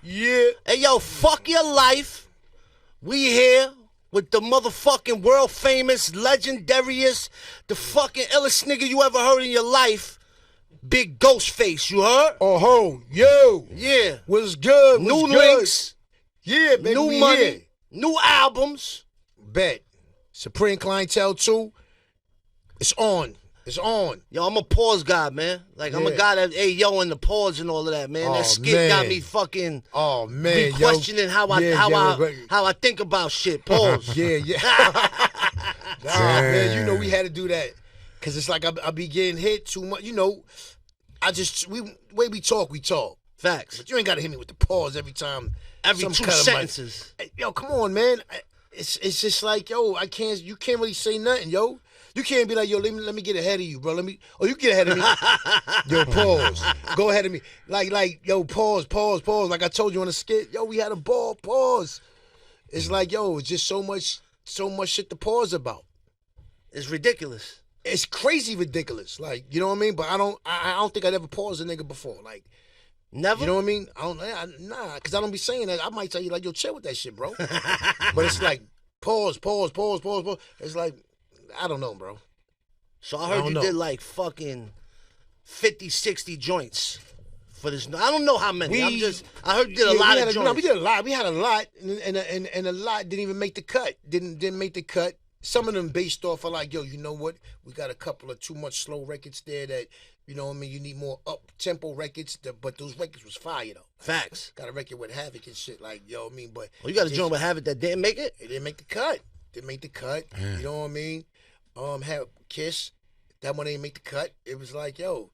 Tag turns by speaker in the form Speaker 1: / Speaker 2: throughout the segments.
Speaker 1: Yeah.
Speaker 2: Hey, yo, fuck your life. We here with the motherfucking world famous, legendariest, the fucking illest nigga you ever heard in your life, Big Ghostface, you heard?
Speaker 1: Oh, ho. Yo.
Speaker 2: Yeah.
Speaker 1: What's good? What's
Speaker 2: New
Speaker 1: good?
Speaker 2: links.
Speaker 1: Yeah, baby.
Speaker 2: New
Speaker 1: we
Speaker 2: money.
Speaker 1: Here.
Speaker 2: New albums.
Speaker 1: Bet. Supreme Clientele 2. It's on. It's on.
Speaker 2: Yo, I'm a pause guy, man. Like, I'm a guy that, hey, yo, in the pause and all of that, man.
Speaker 1: Oh,
Speaker 2: That skit got me fucking questioning how I think about shit. Pause.
Speaker 1: Yeah. Nah, man, you know we had to do that. Because it's like I be getting hit too much. You know, way we talk.
Speaker 2: Facts.
Speaker 1: But you ain't got to hit me with the pause every time.
Speaker 2: Every 2 sentences.
Speaker 1: Yo, come on, man. It's just like, yo, you can't really say nothing, yo. You can't be like, yo, let me get ahead of you, bro. You get ahead of me. Yo, pause. Go ahead of me. Like, yo, pause. Like I told you on the skit, yo, we had a ball, pause. It's like, yo, it's just so much shit to pause about.
Speaker 2: It's ridiculous.
Speaker 1: It's crazy ridiculous. Like, you know what I mean? But I don't think I'd ever paused a nigga before. Like,
Speaker 2: never?
Speaker 1: You know what I mean? Nah, because I don't be saying that. I might tell you, like, yo, chill with that shit, bro. But it's like, pause. It's like, I don't know, bro.
Speaker 2: So I heard you did like fucking 50, 60 joints for this. I don't know how many. I heard you did a lot of joints.
Speaker 1: No, we did a lot. We had a lot, and a lot didn't even make the cut. Didn't make the cut. Some of them based off of like, yo, you know what? We got a couple of too much slow records there that, you know what I mean? You need more up-tempo records, but those records was fire, though.
Speaker 2: Facts.
Speaker 1: Got a record with Havoc and shit, like, yo, I mean, but...
Speaker 2: Oh, you got a joint with Havoc that didn't make it?
Speaker 1: It didn't make the cut. You know what I mean? Had Kiss, that one didn't make the cut. It was like, yo,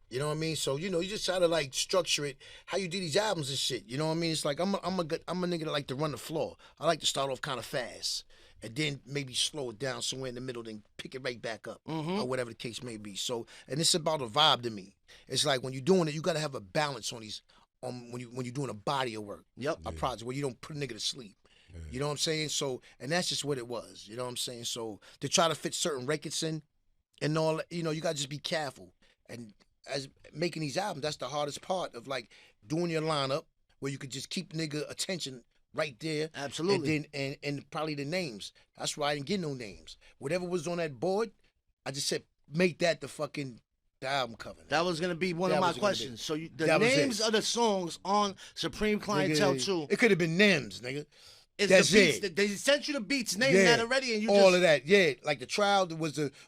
Speaker 1: you know what I mean? So, you know, you just try to, like, structure it, how you do these albums and shit. You know what I mean? It's like, I'm a nigga that like to run the floor. I like to start off kind of fast. And then maybe slow it down somewhere in the middle, then pick it right back up, or whatever the case may be. So, and it's about a vibe to me. It's like when you're doing it, you gotta have a balance on these, when you're doing a body of work, a project where you don't put a nigga to sleep. Yeah. You know what I'm saying? So, and that's just what it was. You know what I'm saying? So, to try to fit certain records in, and all, you know, you gotta just be careful. And as making these albums, that's the hardest part of like doing your lineup where you could just keep nigga attention right there.
Speaker 2: Absolutely.
Speaker 1: And then and probably the names. That's why I didn't get no names. Whatever was on that board, I just said make that the album cover.
Speaker 2: That was gonna be one of my questions. So the names of the songs on Supreme Clientele 2.
Speaker 1: It could have been Nems, nigga.
Speaker 2: That's the beats. They sent you the beats, named that already, and you
Speaker 1: all of that. Yeah, like the trial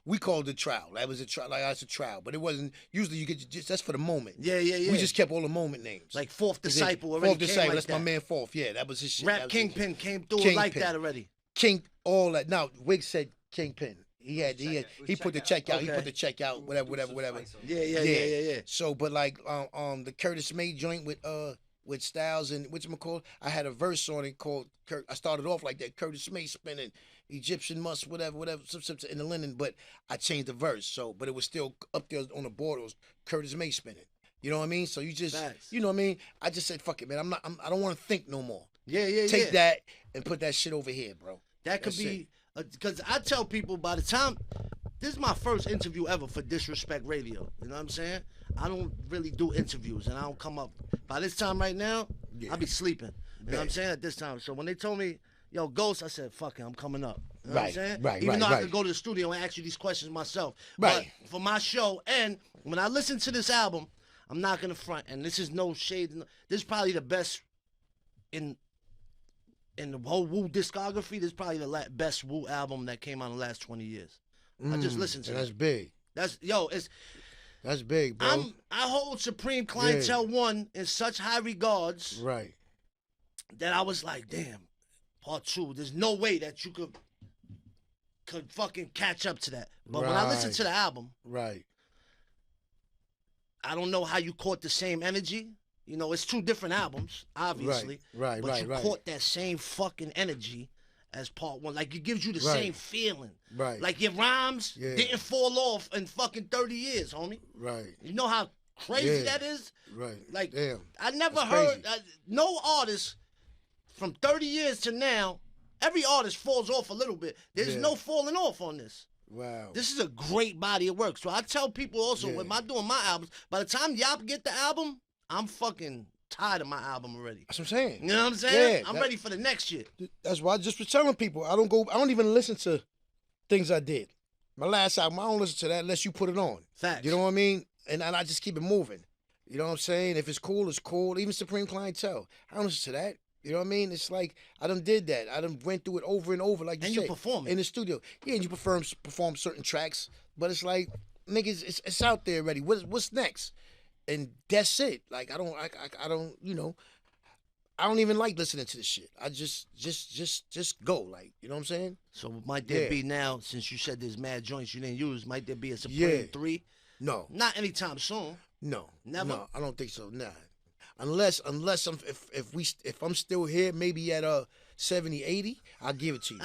Speaker 1: we called it trial. That was a trial. Like that's a trial, but it wasn't. Usually you get that's for the moment.
Speaker 2: Yeah.
Speaker 1: We just kept all the moment names.
Speaker 2: Like Fourth Disciple already.
Speaker 1: Fourth Disciple.
Speaker 2: Like
Speaker 1: that's my man Fourth. Yeah, that was his shit.
Speaker 2: Rap Kingpin came through like that already.
Speaker 1: All that. Now Wiggs said Kingpin. He put the check out. He put the check out. Whatever. Yeah. So, but like the Curtis May joint with Styles and whatchamacallit, I had a verse on it called I started off like that, Curtis May spinning Egyptian Musk, whatever, in the linen, but I changed the verse. So, but it was still up there on the board. It was Curtis May spinning. You know what I mean? So you just, you know what I mean? I just said, fuck it, man. I don't want to think no more. Take that and put that shit over here, bro.
Speaker 2: That could be, because I tell people by the time, this is my first interview ever for Disrespect Radio. You know what I'm saying? I don't really do interviews, and I don't come up. By this time right now, I be sleeping. You know what I'm saying? At this time. So when they told me, yo, Ghost, I said, fuck it, I'm coming up. You know what I'm saying? Even though I could go to the studio and ask you these questions myself. But for my show, and when I listen to this album, I'm not going to front, and this is no shade. This is probably the best in the whole Wu discography. This is probably the best Wu album that came out in the last 20 years. I just listened to it.
Speaker 1: That's big.
Speaker 2: That's
Speaker 1: big, bro.
Speaker 2: I hold Supreme Clientele 1 in such high regards.
Speaker 1: Right.
Speaker 2: That I was like, damn, part 2, there's no way that you could fucking catch up to that. But when I listened to the album, I don't know how you caught the same energy. You know, it's 2 different albums, obviously. But you caught that same fucking energy as part 1. Like, it gives you the same feeling.
Speaker 1: Right.
Speaker 2: Like, your rhymes didn't fall off in fucking 30 years, homie.
Speaker 1: Right.
Speaker 2: You know how crazy that is?
Speaker 1: Right.
Speaker 2: Like,
Speaker 1: damn.
Speaker 2: I never heard, no artist from 30 years to now, every artist falls off a little bit. There's no falling off on this.
Speaker 1: Wow.
Speaker 2: This is a great body of work. So I tell people also, when I'm doing my albums, by the time y'all get the album, I'm fucking tired of my album already.
Speaker 1: That's what I'm saying.
Speaker 2: You know what I'm saying?
Speaker 1: Yeah,
Speaker 2: I'm ready for the next shit.
Speaker 1: That's why I just was telling people I don't even listen to things I did. My last album, I don't listen to that unless you put it on.
Speaker 2: Facts.
Speaker 1: You know what I mean? And I just keep it moving. You know what I'm saying? If it's cool, it's cool. Even Supreme Clientele, I don't listen to that. You know what I mean? It's like I done did that. I done went through it over and over, like you said.
Speaker 2: And you perform it.
Speaker 1: In the studio. Yeah, and you perform certain tracks, but it's like, niggas, it's out there already. What's next? And that's it. Like I don't, you know, I don't even like listening to this shit. I just go, like, you know what I'm saying?
Speaker 2: So might there be now, since you said there's mad joints you didn't use, might there be a Supreme 3?
Speaker 1: No.
Speaker 2: Not anytime soon.
Speaker 1: No.
Speaker 2: Never?
Speaker 1: No, I don't think so. Nah. Unless if I'm still here, maybe at 70, 80, I'll give it to you.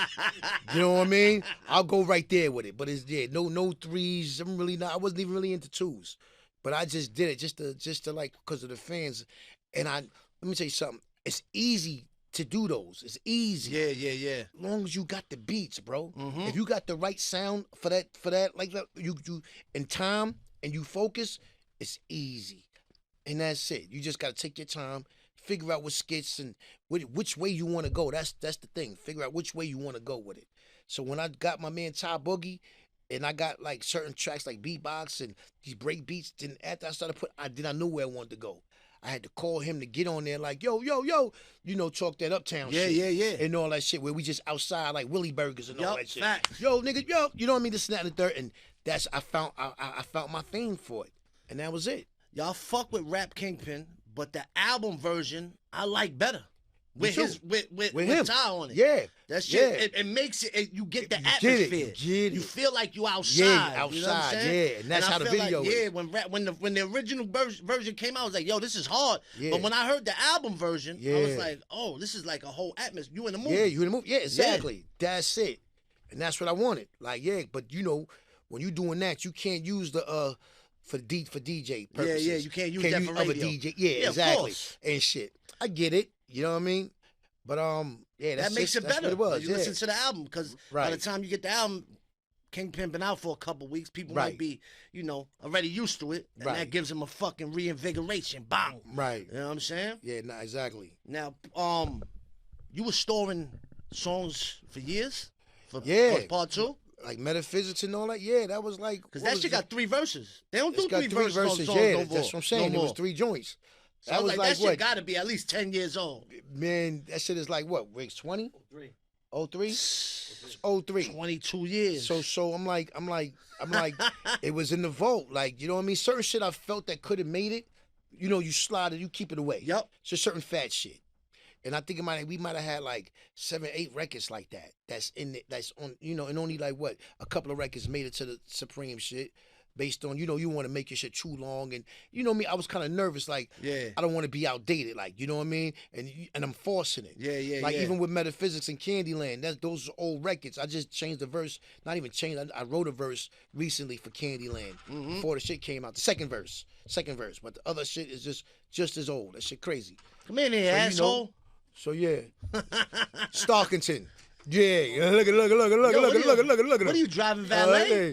Speaker 1: You know what I mean? I'll go right there with it. But it's no threes. I wasn't even really into twos. But I just did it just to like, because of the fans. And let me tell you something. It's easy to do those. It's easy.
Speaker 2: Yeah.
Speaker 1: As long as you got the beats, bro.
Speaker 2: Mm-hmm.
Speaker 1: If you got the right sound for that, like that, you in time and you focus, it's easy. And that's it. You just gotta take your time, figure out what skits and which way you want to go. That's the thing. Figure out which way you want to go with it. So when I got my man Ty Boogie, and I got like certain tracks like beatbox and these break beats, then after I started I knew where I wanted to go. I had to call him to get on there like, yo, you know, talk that uptown shit.
Speaker 2: Yeah.
Speaker 1: And all that shit where we just outside like Willie Burgers and all that shit.
Speaker 2: Facts.
Speaker 1: Yo, nigga, you know what I mean? This, and that, and the third. And that's, I found my theme for it. And that was it.
Speaker 2: Y'all fuck with Rap Kingpin, but the album version I like better. With him. Ty on it.
Speaker 1: Yeah.
Speaker 2: That shit, it makes it, you get the atmosphere.
Speaker 1: Get it.
Speaker 2: You feel like you outside.
Speaker 1: Yeah,
Speaker 2: you know what I'm saying?
Speaker 1: yeah. And that's how the video is.
Speaker 2: Yeah, when the original version came out, I was like, yo, this is hard.
Speaker 1: Yeah.
Speaker 2: But when I heard the album version, I was like, oh, this is like a whole atmosphere. You in the movie.
Speaker 1: Yeah, you in the movie. Yeah, exactly. Yeah. That's it. And that's what I wanted. Like, yeah, but you know, when you doing that, you can't use the for DJ purposes.
Speaker 2: Yeah, you can't use that for radio.
Speaker 1: DJ. Yeah, exactly. And shit. I get it. You know what I mean? But yeah, that makes it better. What it was.
Speaker 2: You listen to the album, because by the time you get the album, Kingpin been out for a couple weeks. People might be, you know, already used to it, and that gives them a fucking reinvigoration. Bang.
Speaker 1: Right.
Speaker 2: You know what I'm saying?
Speaker 1: Yeah. Nah, exactly.
Speaker 2: Now, you were storing songs for years. For part 2.
Speaker 1: Like Metaphysics and all that. Yeah, that was like,
Speaker 2: because that shit got 3 verses. They don't do
Speaker 1: three verses. Yeah, that's what I'm saying. It was 3 joints.
Speaker 2: So that was like that shit got to be at least 10 years old.
Speaker 1: Man, that shit is like what? Rick's 20? 03? 03.
Speaker 2: 22 years.
Speaker 1: So I'm like, it was in the vault. Like, you know what I mean? Certain shit I felt that could have made it. You know, you slide it, you keep it away.
Speaker 2: Yep.
Speaker 1: So certain fat shit. And I think we might have had like 7, 8 records like that. That's on, you know, and only like what? A couple of records made it to the Supreme shit. Based on, you know, you want to make your shit too long. And you know me, I was kind of nervous, like, I don't want to be outdated, like, you know what I mean? And I'm forcing it.
Speaker 2: Yeah.
Speaker 1: Like, even with Metaphysics and Candyland, those are old records. I just changed the verse, not even changed, I wrote a verse recently for Candyland before the shit came out. The second verse. But the other shit is just as old. That shit crazy.
Speaker 2: Come in here, asshole.
Speaker 1: You know, so, yeah. Starkington. Yeah, look at.
Speaker 2: What are you driving, valet?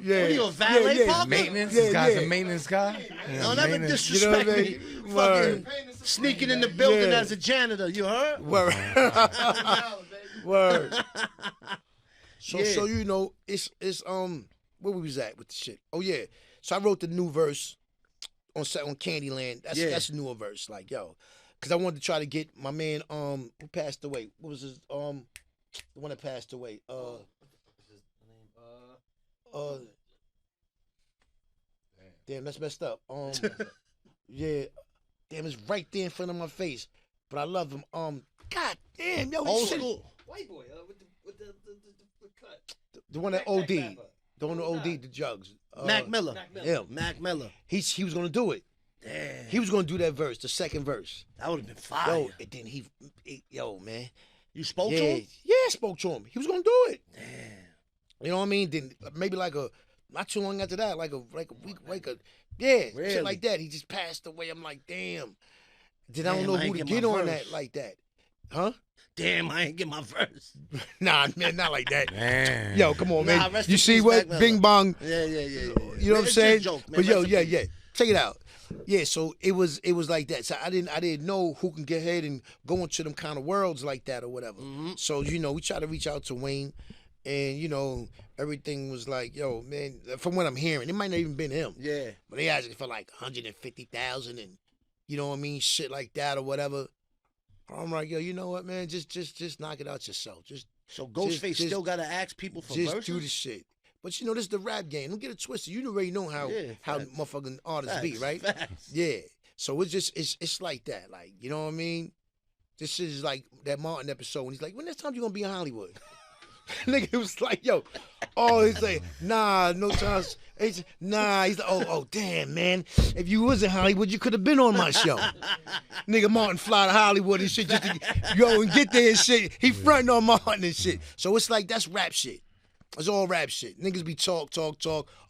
Speaker 1: Yeah.
Speaker 2: What are you, a valet parker?
Speaker 3: Maintenance. This guy's a maintenance guy.
Speaker 2: Don't ever disrespect me. Fucking sneaking in the building as a janitor. You heard?
Speaker 1: Word. Word. So you know, it's where we was at with the shit. Oh yeah. So I wrote the new verse on Candyland. That's a newer verse. Like, yo, because I wanted to try to get my man who passed away. What was his the one that passed away. Damn, that's messed up. Yeah, damn, it's right there in front of my face. But I love him. God damn, yo,
Speaker 2: old school
Speaker 4: white boy with the cut.
Speaker 1: The one that OD, the one that OD the jugs.
Speaker 2: Mac Miller.
Speaker 1: Yeah,
Speaker 2: Mac Miller.
Speaker 1: He was gonna do it.
Speaker 2: Damn.
Speaker 1: He was gonna do that verse, the second verse.
Speaker 2: That would have been fire.
Speaker 1: Yo, and then yo, man.
Speaker 2: You spoke to him?
Speaker 1: Yeah, I spoke to him. He was gonna do it.
Speaker 2: Damn.
Speaker 1: You know what I mean? Then maybe like not too long after that, like a week,
Speaker 2: really?
Speaker 1: Shit like that. He just passed away. I'm like, damn. Then I don't know who to get on that like that. Huh?
Speaker 2: Damn, I ain't get my verse.
Speaker 1: Nah, man, not like that.
Speaker 3: Man.
Speaker 1: Yo, come on, man.
Speaker 2: Rest
Speaker 1: You
Speaker 2: in
Speaker 1: see
Speaker 2: peace,
Speaker 1: what?
Speaker 2: Mac
Speaker 1: Bing
Speaker 2: Miller.
Speaker 1: bong.
Speaker 2: Yeah.
Speaker 1: You know what I'm
Speaker 2: It's
Speaker 1: saying?
Speaker 2: just a joke, man.
Speaker 1: But yo,
Speaker 2: Rest in
Speaker 1: yeah. Check it out. Yeah, so it was like that. So I didn't know who can get ahead and go into them kind of worlds like that or whatever. So we try to reach out to Wayne, and everything was like, yo, man. From what I'm hearing, it might not even been him.
Speaker 2: Yeah.
Speaker 1: But they asked for like 150,000 and you know what I mean, shit like that or whatever. I'm like, yo, you know what, man? Just knock it out yourself.
Speaker 2: So Ghostface still gotta ask people for verses?
Speaker 1: Just do the shit. But this is the rap game. Don't get it twisted. You already know how motherfucking artists be, right?
Speaker 2: Facts.
Speaker 1: Yeah. So it's like that. Like, you know what I mean? This is like that Martin episode when he's like, when next time you gonna be in Hollywood? Nigga was like, yo, he's like, nah, no chance. He's like, oh, damn, man. If you was in Hollywood, you could have been on my show. Nigga, Martin fly to Hollywood and shit just to and get there and shit. He fronting on Martin and shit. So it's like, that's rap shit. It's all rap shit. Niggas be talk.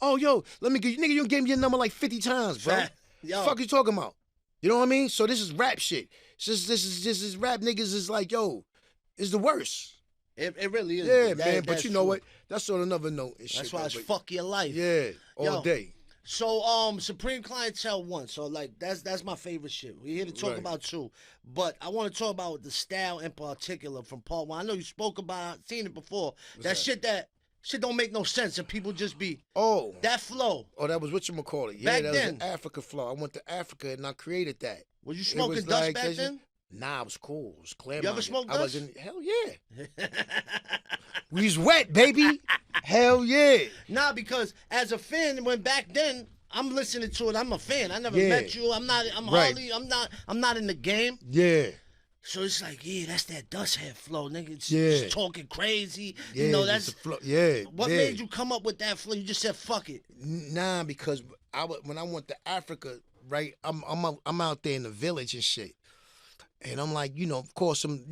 Speaker 1: Oh, yo, let me get you. Nigga, you gave me your number like 50 times, bro.
Speaker 2: Yo.
Speaker 1: Fuck you talking about? You know what I mean? So this is rap shit. This is rap niggas is like, yo, it's the worst.
Speaker 2: It really is.
Speaker 1: Yeah, man. But you know
Speaker 2: true.
Speaker 1: what? That's on another note and shit.
Speaker 2: That's why it's
Speaker 1: but,
Speaker 2: fuck your life.
Speaker 1: Yeah, all day.
Speaker 2: So Supreme Clientele 1. So like that's my favorite shit. We're here to talk about 2. But I want to talk about the style in particular from part 1. I know you spoke about seen it before. That shit don't make no sense and people just be that flow.
Speaker 1: Oh, that was whatchamacallit. Yeah,
Speaker 2: back
Speaker 1: that
Speaker 2: then.
Speaker 1: was an Africa flow. I went to Africa and I created that.
Speaker 2: Was you smoking Dutch back then?
Speaker 1: Nah, it was cool. It was clear.
Speaker 2: You ever smoked Dutch?
Speaker 1: I was hell yeah. We was wet, baby. Hell yeah.
Speaker 2: Nah, because as a fan, when back then I'm listening to it, I'm a fan. I never met you. I'm hardly. I'm not in the game.
Speaker 1: Yeah.
Speaker 2: So it's like, that's that dust head flow, nigga. It's
Speaker 1: Yeah.
Speaker 2: just talking crazy.
Speaker 1: Yeah,
Speaker 2: That's
Speaker 1: it's a flow. Yeah.
Speaker 2: what made you come up with that flow? You just said fuck it.
Speaker 1: Nah, because when I went to Africa, right? I'm out there in the village and shit, and I'm like, of course I'm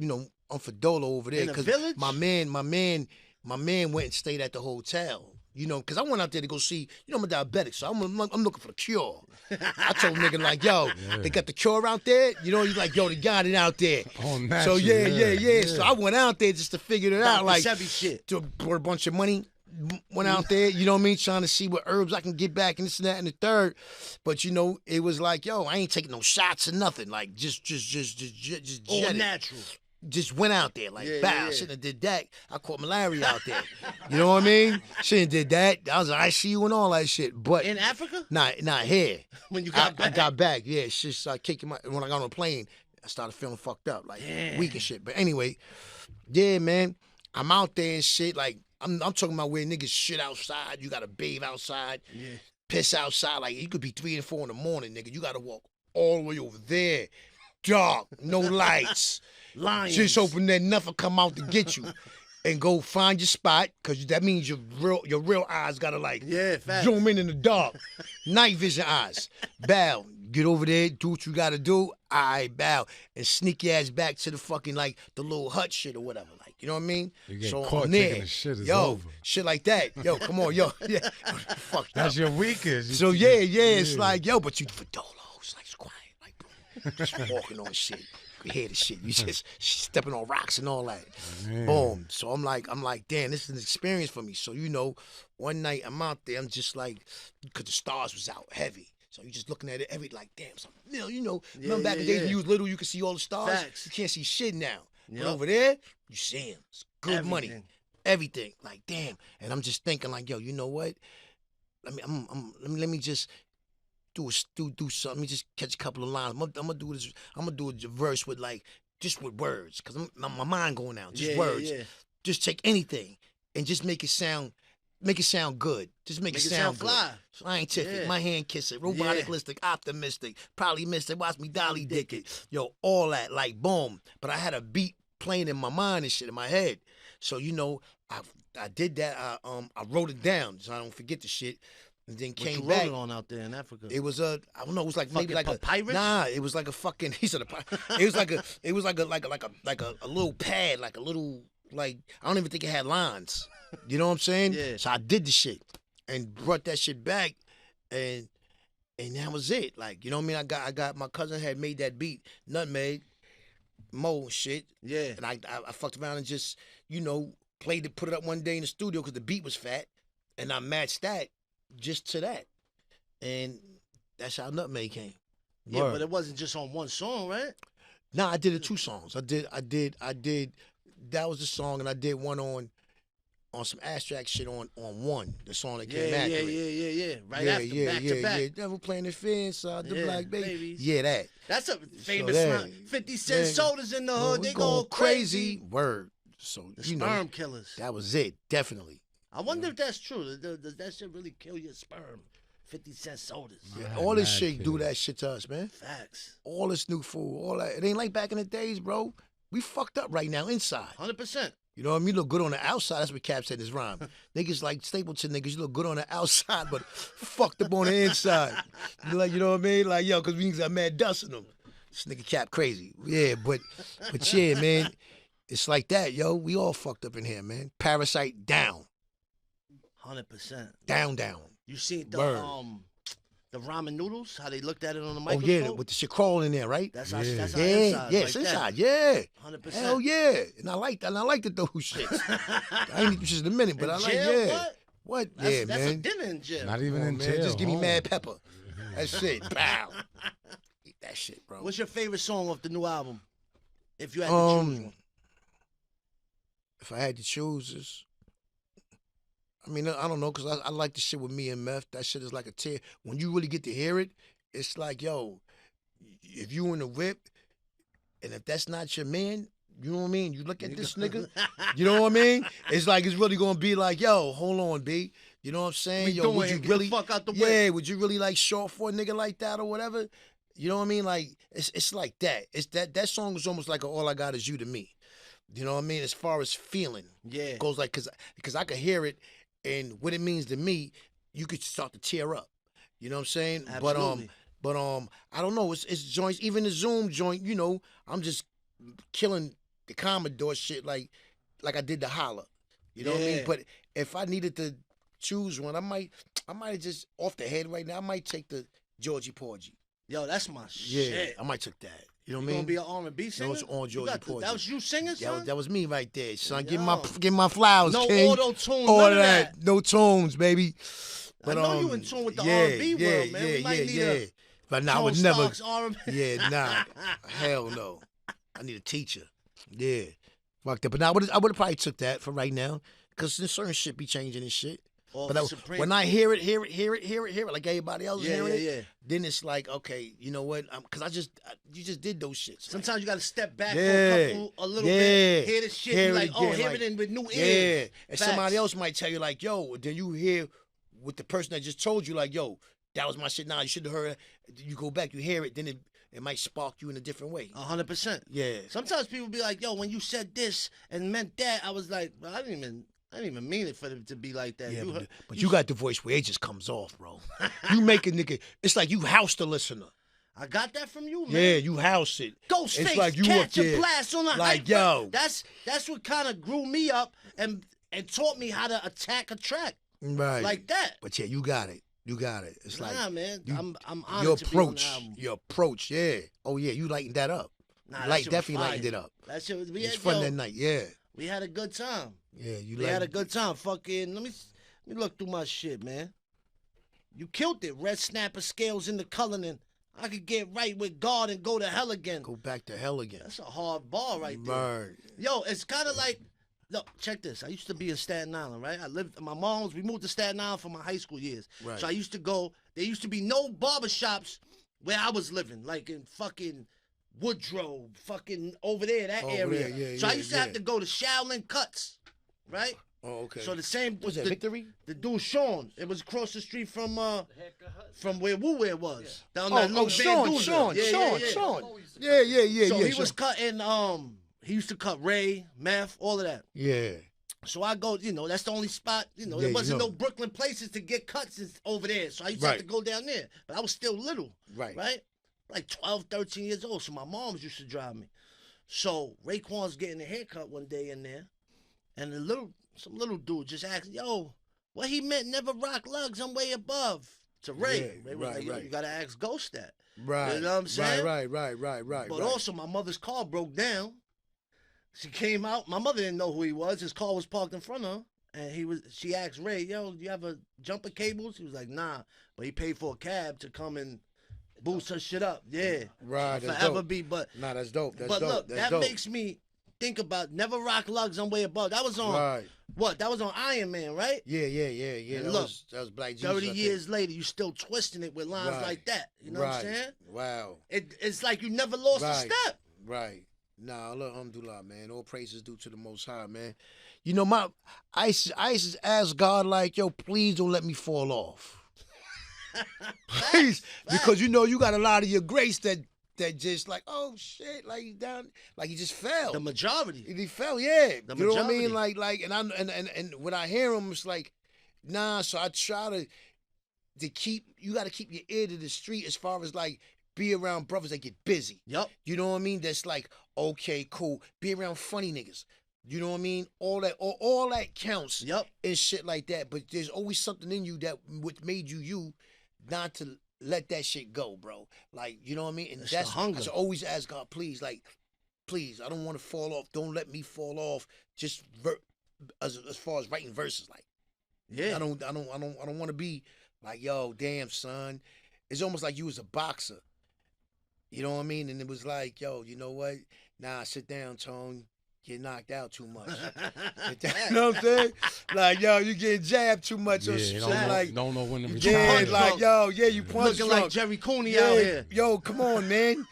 Speaker 1: for Dolo over there
Speaker 2: In the village?
Speaker 1: my man went and stayed at the hotel. Because I went out there to go see, I'm a diabetic, so I'm looking for the cure. I told nigga like, yo, they got the cure out there. He's like, yo, they got it out there.
Speaker 3: Oh,
Speaker 1: So
Speaker 3: natural,
Speaker 1: yeah. So I went out there just to figure it out, like
Speaker 2: Chevy shit.
Speaker 1: for a bunch of money. Went out there, you know what I mean, trying to see what herbs I can get back and this and that and the third. But it was like, yo, I ain't taking no shots or nothing. Like just
Speaker 2: All
Speaker 1: jet it.
Speaker 2: natural.
Speaker 1: Just went out there, like, bow.
Speaker 2: Yeah.
Speaker 1: Shouldn't have did that. I caught malaria out there. You know what I mean? Shouldn't have did that. I was like, ICU and all that shit. But
Speaker 2: In Africa?
Speaker 1: not here.
Speaker 2: When you got back?
Speaker 1: I got back. Yeah, it's just kicking when I got on the plane, I started feeling fucked up, like weak and shit. But anyway, yeah, man, I'm out there and shit. Like I'm talking about where niggas shit outside. You gotta bathe outside, piss outside. Like you could be 3 and 4 in the morning, nigga. You gotta walk all the way over there, dark, no lights.
Speaker 2: Lions.
Speaker 1: Just hoping that nothing come out to get you. And go find your spot, because that means your real eyes gotta
Speaker 2: facts.
Speaker 1: zoom in the dark. Night vision eyes. Bow. Get over there, do what you gotta do. I bow. And sneak your ass back to the fucking the little hut shit or whatever. You know what I mean?
Speaker 3: You get
Speaker 1: so
Speaker 3: caught
Speaker 1: I'm there.
Speaker 3: taking the shit, it's
Speaker 1: yo,
Speaker 3: over.
Speaker 1: shit like that. Yo, come on, yo. Yeah. Fuck
Speaker 3: That's
Speaker 1: up.
Speaker 3: your weakest.
Speaker 1: So yeah, it's like, yo, but you for Dolo. It's like it's quiet. Like boom. Just walking on shit. You hear the shit. You just stepping on rocks and all that.
Speaker 3: Man.
Speaker 1: Boom. So I'm like, damn, this is an experience for me. So one night I'm out there, I'm just like, because the stars was out heavy. So you just looking at it every damn, something. Remember back in the days when you was little, you could see all the stars.
Speaker 2: Facts.
Speaker 1: You can't see shit now.
Speaker 2: Yep.
Speaker 1: But over there, you see them. It's good money.
Speaker 2: Everything.
Speaker 1: Everything. Like damn. And I'm just thinking like, yo, you know what? Let me just do something. Let me just catch a couple of lines. I'm gonna do this. I'm gonna do a verse with just with words, cause my mind going out. Just words. Yeah. Just take anything and just make it sound good. Just make it sound good.
Speaker 2: fly.
Speaker 1: Scientific, my hand kiss it, roboticalistic, optimistic, probably mystic, watch me dolly dick it. Yo, all that, like boom. But I had a beat playing in my mind and shit in my head. So I did that. I wrote it down so I don't forget the shit. And then came
Speaker 2: you
Speaker 1: back.
Speaker 2: Wrote it on out there in Africa?
Speaker 1: It was I don't know. It was like maybe like
Speaker 2: papyrus?
Speaker 1: It was like a fucking. He said it was like a little pad, like a little I don't even think it had lines. You know what I'm saying?
Speaker 2: Yeah.
Speaker 1: So I did the shit and brought that shit back, and that was it. Like you know what I mean? I got my cousin had made that beat, Nutmeg, Mo shit.
Speaker 2: Yeah.
Speaker 1: And I fucked around and just played it, put it up one day in the studio because the beat was fat, and I matched that just to that, and That's how Nutmeg came.
Speaker 2: Yeah,
Speaker 1: Word.
Speaker 2: but it wasn't just on one song, right?
Speaker 1: Nah, I did it 2 songs. I did. That was the song, and I did one on some abstract shit on one. The song that came after it.
Speaker 2: Yeah. Right after, back to back.
Speaker 1: Yeah. Devil playing the fence, the black baby.
Speaker 2: Babies.
Speaker 1: Yeah, that.
Speaker 2: That's a famous
Speaker 1: that-
Speaker 2: line. 50 Cent sodas in the hood,
Speaker 1: we
Speaker 2: they go crazy.
Speaker 1: Word. So
Speaker 2: The
Speaker 1: you know,
Speaker 2: sperm killers.
Speaker 1: that was it. Definitely.
Speaker 2: I wonder if that's true. Does that shit really kill your sperm? 50 Cent sodas.
Speaker 1: Yeah, all this shit do that shit to us, man.
Speaker 2: Facts.
Speaker 1: All this new food, all that. It ain't like back in the days, bro. We fucked up right now inside.
Speaker 2: 100%.
Speaker 1: You know what I mean? You look good on the outside. That's what Cap said in his rhyme. Niggas like Stapleton niggas, you look good on the outside, but fucked up on the inside. You know what I mean? Like, yo, because we got mad dust in them. This nigga Cap crazy. Yeah, but yeah, man. It's like that, yo. We all fucked up in here, man. Parasite down.
Speaker 2: 100%.
Speaker 1: Down.
Speaker 2: You seen
Speaker 1: Word.
Speaker 2: the ramen noodles? How they looked at it on the
Speaker 1: Oh,
Speaker 2: microscope?
Speaker 1: yeah, with the shit crawling in there, right?
Speaker 2: That's our
Speaker 1: yeah,
Speaker 2: inside.
Speaker 1: yeah,
Speaker 2: Like
Speaker 1: it's
Speaker 2: that.
Speaker 1: inside, yeah.
Speaker 2: 100%.
Speaker 1: Hell yeah. And I like that. And I like the those shits. I ain't eat them shits in a minute, but
Speaker 2: In
Speaker 1: I like,
Speaker 2: jail?
Speaker 1: yeah. What? Yeah,
Speaker 2: That's a
Speaker 1: man.
Speaker 2: dinner in jail.
Speaker 3: Not even
Speaker 1: Come on,
Speaker 3: in
Speaker 1: man.
Speaker 3: jail.
Speaker 1: Just give me
Speaker 3: home.
Speaker 1: mad pepper. That's it. Pow. Eat that shit, bro.
Speaker 2: What's your favorite song off the new album? If you had to choose one.
Speaker 1: If I had to choose, I mean, I don't know, because I like the shit with me and Meth. That shit is like a tear. When you really get to hear it, it's like, yo, if you in the whip, and if that's not your man, you know what I mean? You look at this nigga, you know what I mean? It's like, it's really going to be like, yo, hold on, B. You know what I'm saying?
Speaker 2: We
Speaker 1: Yo,
Speaker 2: doing
Speaker 1: would
Speaker 2: it.
Speaker 1: you
Speaker 2: Get
Speaker 1: really,
Speaker 2: the fuck out the
Speaker 1: yeah,
Speaker 2: way.
Speaker 1: would you really like short for a nigga like that or whatever? You know what I mean? Like, it's like that. It's that song is almost like a All I Got Is You to me. You know what I mean? As far as feeling.
Speaker 2: Yeah.
Speaker 1: It goes like, because I could hear it, and what it means to me, you could start to tear up. You know what I'm saying?
Speaker 2: Absolutely.
Speaker 1: But I don't know. It's joints, even the Zoom joint. You know, I'm just killing the Commodore shit like I did the Holla. You know what I mean?
Speaker 2: Yeah.
Speaker 1: But if I needed to choose one, I might just off the head right now. I might take the Georgie Porgy.
Speaker 2: Yo, that's my
Speaker 1: Yeah,
Speaker 2: shit.
Speaker 1: I might take that. You know
Speaker 2: You
Speaker 1: what I
Speaker 2: gonna
Speaker 1: mean?
Speaker 2: be an R&B singer?
Speaker 1: it's on
Speaker 2: You
Speaker 1: Georgie
Speaker 2: got the-
Speaker 1: Porgy.
Speaker 2: That was you singing, son?
Speaker 1: That was me right there, son.
Speaker 2: Yo.
Speaker 1: Give my flowers,
Speaker 2: No
Speaker 1: King.
Speaker 2: auto-tune,
Speaker 1: All
Speaker 2: none
Speaker 1: of
Speaker 2: of
Speaker 1: that. No tunes, baby.
Speaker 2: I know you in tune with the
Speaker 1: yeah,
Speaker 2: R&B
Speaker 1: yeah,
Speaker 2: world, man. We
Speaker 1: Yeah,
Speaker 2: might need a
Speaker 1: But nah, I
Speaker 2: Tone
Speaker 1: would never.
Speaker 2: Stark's R&B.
Speaker 1: Yeah, nah. Hell no. I need a teacher. Yeah. Fuck that. But nah, I would have probably took that for right now. Because there's certain shit be changing and shit.
Speaker 2: Or
Speaker 1: But
Speaker 2: Supreme.
Speaker 1: when I hear it, like everybody else
Speaker 2: Yeah,
Speaker 1: hearing
Speaker 2: yeah,
Speaker 1: it,
Speaker 2: yeah.
Speaker 1: then it's like, okay, you know what? Because you just did those shits.
Speaker 2: Sometimes you got to step back
Speaker 1: Yeah.
Speaker 2: for a little
Speaker 1: Yeah.
Speaker 2: bit, hear the shit,
Speaker 1: Hear
Speaker 2: be
Speaker 1: it
Speaker 2: like, oh,
Speaker 1: again,
Speaker 2: hear
Speaker 1: like-
Speaker 2: it in with new
Speaker 1: Yeah.
Speaker 2: ears.
Speaker 1: And
Speaker 2: Facts.
Speaker 1: somebody else might tell you, like, yo, then you hear with the person that just told you, like, yo, that was my shit. Nah, you should have heard it. You go back, you hear it, then it might spark you in a different way.
Speaker 2: 100%.
Speaker 1: Yeah.
Speaker 2: Sometimes people be like, yo, when you said this and meant that, I was like, well, I didn't even mean it for them to be like that.
Speaker 1: Yeah,
Speaker 2: You
Speaker 1: but,
Speaker 2: heard-
Speaker 1: but you got the voice where it just comes off, bro. You make a nigga, it's like you house the listener.
Speaker 2: I got that from you, man.
Speaker 1: Yeah, you house it.
Speaker 2: Ghostface,
Speaker 1: It's like you
Speaker 2: catch
Speaker 1: up
Speaker 2: a
Speaker 1: there,
Speaker 2: blast on the
Speaker 1: like,
Speaker 2: hype.
Speaker 1: yo.
Speaker 2: That's what kind of grew me up and taught me how to attack a track
Speaker 1: Right.
Speaker 2: like that.
Speaker 1: But yeah, you got it. You got it. It's
Speaker 2: Nah,
Speaker 1: like
Speaker 2: man,
Speaker 1: you-
Speaker 2: I'm honored
Speaker 1: your
Speaker 2: to be on the
Speaker 1: approach.
Speaker 2: album.
Speaker 1: Your approach, yeah. Oh yeah, you lightened that up.
Speaker 2: Nah,
Speaker 1: You
Speaker 2: that
Speaker 1: light,
Speaker 2: shit was
Speaker 1: definitely
Speaker 2: fire.
Speaker 1: lightened it up.
Speaker 2: That shit was,
Speaker 1: It was fun that night, yeah.
Speaker 2: we had a good time.
Speaker 1: Yeah, you
Speaker 2: We
Speaker 1: like
Speaker 2: had a good time. Fucking, let me look through my shit, man. You killed it. Red snapper scales in the Cullinan. I could get right with God and go to hell again.
Speaker 1: go back to hell again.
Speaker 2: That's a hard bar right there.
Speaker 1: Right.
Speaker 2: Yo, it's kind of like, look, check this. I used to be in Staten Island, right? We moved to Staten Island for my high school years.
Speaker 1: Right.
Speaker 2: So I used to go, there used to be no barbershops where I was living, like in fucking Woodrow, fucking over there, that
Speaker 1: Over
Speaker 2: area.
Speaker 1: there, yeah,
Speaker 2: so I
Speaker 1: yeah,
Speaker 2: used to
Speaker 1: yeah.
Speaker 2: have to go to Shaolin Cuts, right?
Speaker 1: Oh, okay.
Speaker 2: So the same,
Speaker 1: was that
Speaker 2: the,
Speaker 1: Victory?
Speaker 2: the dude Sean, it was across the street from where Woo Where was. Down
Speaker 1: Oh,
Speaker 2: that little
Speaker 1: Sean. Yeah.
Speaker 2: So
Speaker 1: yeah,
Speaker 2: he was
Speaker 1: Sean.
Speaker 2: cutting, he used to cut Ray, Meth, all of that.
Speaker 1: Yeah.
Speaker 2: So I go, that's the only spot,
Speaker 1: Yeah,
Speaker 2: there
Speaker 1: you
Speaker 2: wasn't
Speaker 1: know.
Speaker 2: no Brooklyn places to get cuts over there. So I used to have
Speaker 1: Right.
Speaker 2: to go down there. But I was still little,
Speaker 1: Right.
Speaker 2: right? Like 12, 13 years old. So my moms used to drive me. So Raekwon's getting a haircut one day in there. And some little dude just asked, yo, what he meant, never rock lugs, I'm way above. To Ray.
Speaker 1: Yeah,
Speaker 2: Ray was
Speaker 1: right,
Speaker 2: like, yo,
Speaker 1: right.
Speaker 2: you got to ask Ghost that.
Speaker 1: Right.
Speaker 2: You know what I'm saying?
Speaker 1: Right.
Speaker 2: But also, my mother's car broke down. She came out. My mother didn't know who he was. His car was parked in front of her. and she asked Ray, yo, do you have a jumper cables? He was like, nah, but he paid for a cab to come and boost her shit up. Yeah,
Speaker 1: Right, that's
Speaker 2: forever
Speaker 1: dope.
Speaker 2: be. But
Speaker 1: Nah, that's dope. That's
Speaker 2: but
Speaker 1: dope.
Speaker 2: look,
Speaker 1: That's
Speaker 2: that
Speaker 1: dope.
Speaker 2: makes me think about never rock lugs on way above. That was on
Speaker 1: Right.
Speaker 2: what? That was on Iron Man, right?
Speaker 1: Yeah.
Speaker 2: And
Speaker 1: That
Speaker 2: look,
Speaker 1: was Black Jesus.
Speaker 2: 30
Speaker 1: I think.
Speaker 2: years later, you still twisting it with lines
Speaker 1: Right.
Speaker 2: like that. You know what I'm saying?
Speaker 1: Wow.
Speaker 2: It's like you never lost a
Speaker 1: Right.
Speaker 2: step.
Speaker 1: Right. Nah, look, alhamdulillah, man. All praises due to the Most High, man. You know, I used to ask God, like, yo, please don't let me fall off. Please. Because, you know, you got a lot of your grace that just like, oh, shit, like, he's down, like, he just fell.
Speaker 2: The majority.
Speaker 1: He fell, yeah.
Speaker 2: The
Speaker 1: You know what I mean?
Speaker 2: majority.
Speaker 1: And when I hear him, it's like, nah, so I try to keep, you got to keep your ear to the street as far as, like, be around brothers that get busy.
Speaker 2: Yup.
Speaker 1: You know what I mean? That's like, okay, cool. Be around funny niggas. You know what I mean? All that counts.
Speaker 2: Yup.
Speaker 1: And shit like that. But there's always something in you that what made you not to let that shit go, bro. Like, you know what I mean? And
Speaker 2: It's the
Speaker 1: that's
Speaker 2: hunger.
Speaker 1: I should always ask God, please, like, please, I don't want to fall off. Don't let me fall off. Just as far as writing verses, like,
Speaker 2: Yeah.
Speaker 1: I don't want to be like, yo, damn, son. It's almost like you was a boxer. You know what I mean? And it was like, yo, you know what? Nah, sit down, Tone. Get knocked out too much. You know what I'm saying? Like, yo, you getting jabbed too much. Or
Speaker 3: Yeah,
Speaker 1: something like,
Speaker 3: don't know when to
Speaker 1: yeah,
Speaker 3: retire.
Speaker 2: punch
Speaker 1: like,
Speaker 2: drunk.
Speaker 1: yo, yeah, you punch
Speaker 2: Looking
Speaker 1: drunk.
Speaker 2: like Jerry Cooney
Speaker 1: Yeah,
Speaker 2: out here.
Speaker 1: yo, come on, man.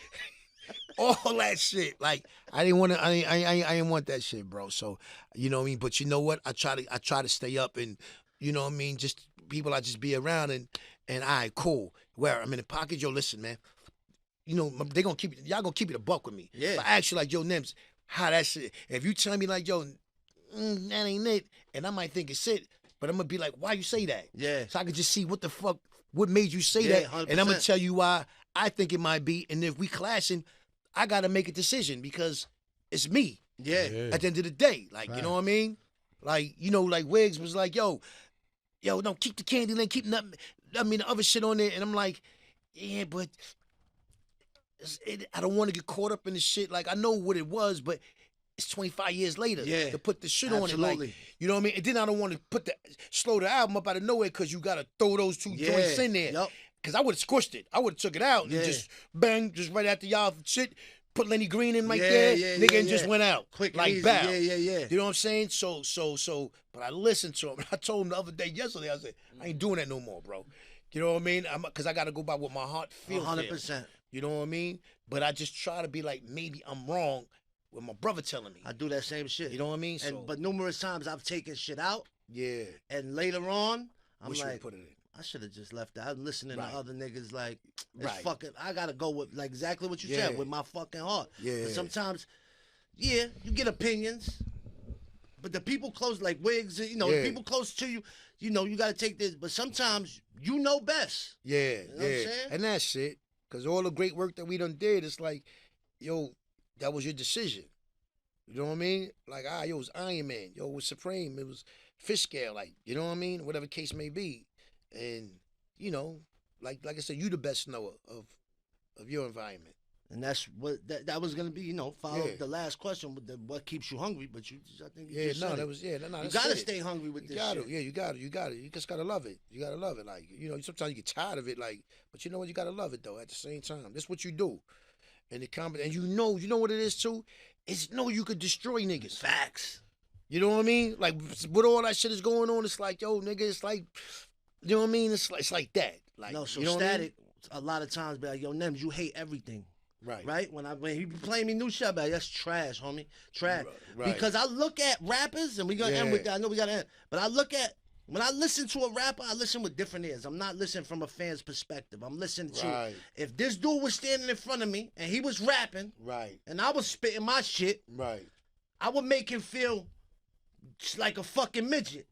Speaker 1: All that shit. Like, I didn't want that shit, bro. So, you know what I mean? But you know what? I try to stay up and, you know what I mean? Just people I just be around and all right, cool. Where I'm in the pocket, yo, listen, man. You know, y'all gonna keep it a buck with me.
Speaker 2: Yeah.
Speaker 1: If I ask you like, yo, Nems, how that shit, if you tell me like, yo, that ain't it, and I might think it's it, but I'm gonna be like, why you say that?
Speaker 2: Yeah.
Speaker 1: So I can just see what the fuck, what made you say
Speaker 2: Yeah,
Speaker 1: that,
Speaker 2: 100%.
Speaker 1: and I'm gonna tell you why I think it might be, and if we clashing, I gotta make a decision because it's me
Speaker 2: Yeah.
Speaker 1: at the end of the day. Like, you know what I mean? Like, you know, like Wiggs was like, yo, no, keep the candy lane, keep nothing, I mean, the other shit on there, and I'm like, yeah, but I don't want to get caught up in the shit. Like, I know what it was, but it's 25 years later
Speaker 2: Yeah,
Speaker 1: to put the shit on it.
Speaker 2: absolutely.
Speaker 1: Like, you know what I mean? And then I don't want to slow the album up out of nowhere because you got to throw those two joints in there.
Speaker 2: Yup.
Speaker 1: Because I would have squished it. I would have took it out
Speaker 2: Yeah.
Speaker 1: and just bang, just right after y'all shit, put Lenny Green in right
Speaker 2: Yeah,
Speaker 1: there,
Speaker 2: yeah,
Speaker 1: nigga,
Speaker 2: yeah,
Speaker 1: and just
Speaker 2: yeah.
Speaker 1: went out.
Speaker 2: Quick and
Speaker 1: like
Speaker 2: easy.
Speaker 1: bow.
Speaker 2: Yeah.
Speaker 1: You know what I'm saying? So, but I listened to him. I told him the other day, yesterday, I said, I ain't doing that no more, bro. You know what I mean? Because I got to go by what my heart feels.
Speaker 2: 100%.
Speaker 1: You know what I mean? But I just try to be like, maybe I'm wrong with my brother telling me.
Speaker 2: I do that same shit.
Speaker 1: You know what I mean?
Speaker 2: But numerous times I've taken shit out,
Speaker 1: yeah.
Speaker 2: and later on, I'm
Speaker 1: Wish you
Speaker 2: like,
Speaker 1: put it in.
Speaker 2: I should have just left that. I'm listening
Speaker 1: Right.
Speaker 2: to other niggas like, it's
Speaker 1: Right.
Speaker 2: fucking, I gotta go with like exactly what you
Speaker 1: Yeah.
Speaker 2: said, with my fucking heart.
Speaker 1: Yeah.
Speaker 2: But sometimes, yeah, you get opinions, but the people close, like Wiggs, you know,
Speaker 1: Yeah.
Speaker 2: the people close to you, you know, you gotta take this. But sometimes you know best.
Speaker 1: Yeah,
Speaker 2: You know what I'm saying?
Speaker 1: And that's shit. Because all the great work that we done did, it's like, yo, that was your decision. You know what I mean? Like, yo, it was Iron Man. Yo, it was Supreme. It was Fish Scale. Like, you know what I mean? Whatever case may be. And, you know, like I said, you the best knower of your environment.
Speaker 2: And that's what that was gonna be, you know, follow
Speaker 1: Yeah.
Speaker 2: the last question with what keeps you hungry. But I think you
Speaker 1: Yeah,
Speaker 2: just
Speaker 1: no,
Speaker 2: said
Speaker 1: that
Speaker 2: it.
Speaker 1: was, no,
Speaker 2: You
Speaker 1: that's
Speaker 2: gotta
Speaker 1: it.
Speaker 2: stay hungry with
Speaker 1: You
Speaker 2: this
Speaker 1: got
Speaker 2: shit.
Speaker 1: to, yeah, you got it. You just gotta love it. You gotta love it. Like, you know, sometimes you get tired of it, like, but you know what? You gotta love it though. At the same time, that's what you do. And and you know what it is too. It's you could destroy niggas.
Speaker 2: Facts.
Speaker 1: You know what I mean? Like, with all that shit is going on, it's like, yo, nigga, it's like, you know what I mean? It's like that. Like,
Speaker 2: No, so
Speaker 1: you know what I mean?
Speaker 2: Static, a lot of times be like, yo, Nems, you hate everything.
Speaker 1: Right.
Speaker 2: Right? When he be playing me new shit, I be like, that's trash, homie. Trash.
Speaker 1: Right.
Speaker 2: Because I look at rappers, and we gonna end with that. I know we gotta end. But I look at, when I listen to a rapper, I listen with different ears. I'm not listening from a fan's perspective. I'm listening to,
Speaker 1: Right.
Speaker 2: if this dude was standing in front of me, and he was rapping,
Speaker 1: Right.
Speaker 2: and I was spitting my shit,
Speaker 1: Right.
Speaker 2: I would make him feel just like a fucking midget.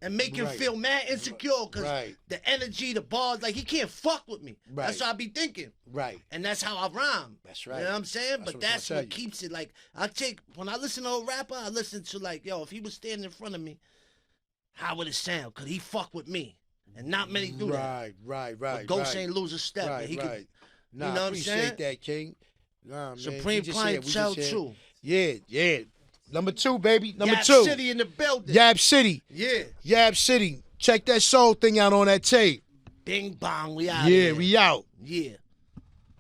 Speaker 2: And make him
Speaker 1: Right.
Speaker 2: feel mad insecure because
Speaker 1: Right.
Speaker 2: the energy, the bars, like he can't fuck with me.
Speaker 1: Right.
Speaker 2: That's what I be thinking.
Speaker 1: Right.
Speaker 2: And that's how I rhyme.
Speaker 1: That's right.
Speaker 2: You know what I'm saying?
Speaker 1: That's
Speaker 2: But
Speaker 1: what I'm
Speaker 2: that's
Speaker 1: trying to
Speaker 2: what
Speaker 1: tell you.
Speaker 2: keeps it like, when I listen to a rapper, I listen to like, yo, if he was standing in front of me, how would it sound? Could he fuck with me? And not many do that.
Speaker 1: Right.
Speaker 2: But Ghost ain't lose a step.
Speaker 1: Right.
Speaker 2: And he
Speaker 1: Right. Nah,
Speaker 2: you know what I'm
Speaker 1: appreciate
Speaker 2: saying?
Speaker 1: that, King. Nah, man.
Speaker 2: Supreme
Speaker 1: We just here,
Speaker 2: clientele
Speaker 1: we just here.
Speaker 2: too.
Speaker 1: Yeah. Number 2, baby. Number
Speaker 2: Yap
Speaker 1: 2.
Speaker 2: City in the building.
Speaker 1: Yab City.
Speaker 2: Yeah.
Speaker 1: Yab City. Check that soul thing out on that tape.
Speaker 2: Bing bong, we out
Speaker 1: Yeah,
Speaker 2: here.
Speaker 1: we out.
Speaker 2: Yeah.